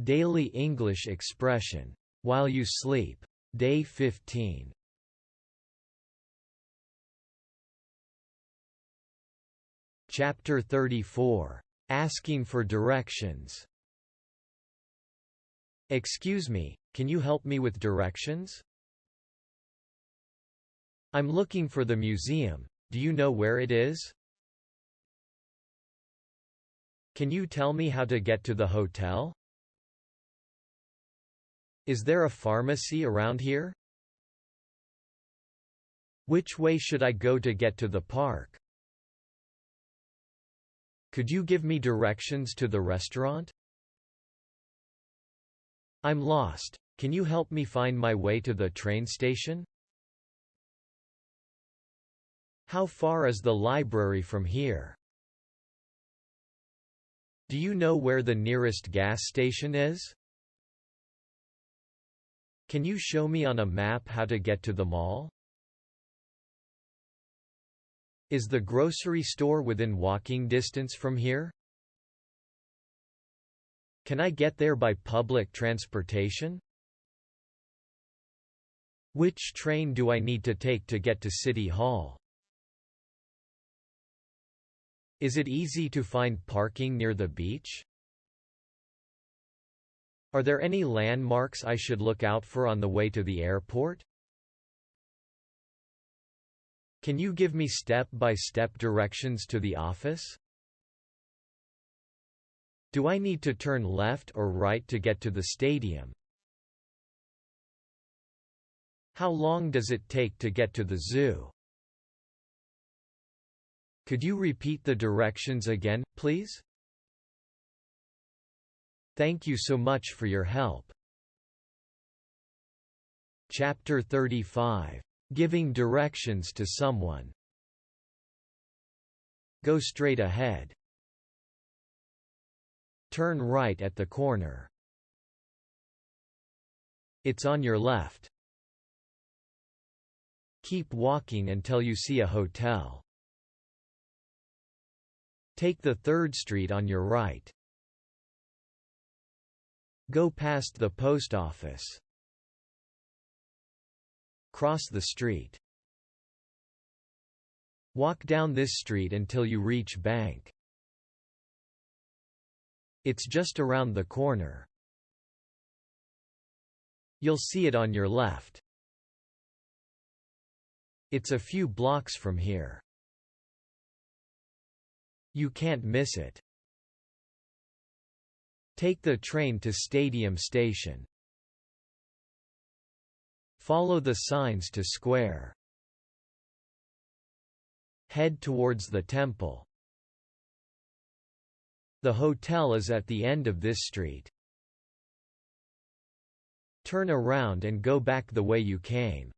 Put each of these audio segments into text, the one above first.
Daily English expression. While you sleep. Day 15. Chapter 34. Asking for directions. Excuse me, can you help me with directions? I'm looking for the museum. Do you know where it is? Can you tell me how to get to the hotel? Is there a pharmacy around here? Which way should I go to get to the park? Could you give me directions to the restaurant? I'm lost. Can you help me find my way to the train station? How far is the library from here? Do you know where the nearest gas station is? Can you show me on a map how to get to the mall? Is the grocery store within walking distance from here? Can I get there by public transportation? Which train do I need to take to get to City Hall? Is it easy to find parking near the beach? Are there any landmarks I should look out for on the way to the airport? Can you give me step-by-step directions to the office? Do I need to turn left or right to get to the stadium? How long does it take to get to the zoo? Could you repeat the directions again, please? Thank you so much for your help. Chapter 35. Giving directions to someone. Go straight ahead. Turn right at the corner. It's on your left. Keep walking until you see a hotel. Take the 3rd Street on your right. Go past the post office. Cross the street. Walk down this street until you reach bank. It's just around the corner. You'll see it on your left. It's a few blocks from here. You can't miss it. Take the train to Stadium Station. Follow the signs to Square. Head towards the temple. The hotel is at the end of this street. Turn around and go back the way you came.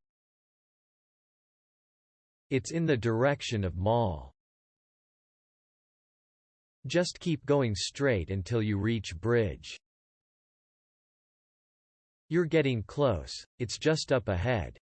It's in the direction of Mall. Just keep going straight until you reach bridge. You're getting close, it's just up ahead.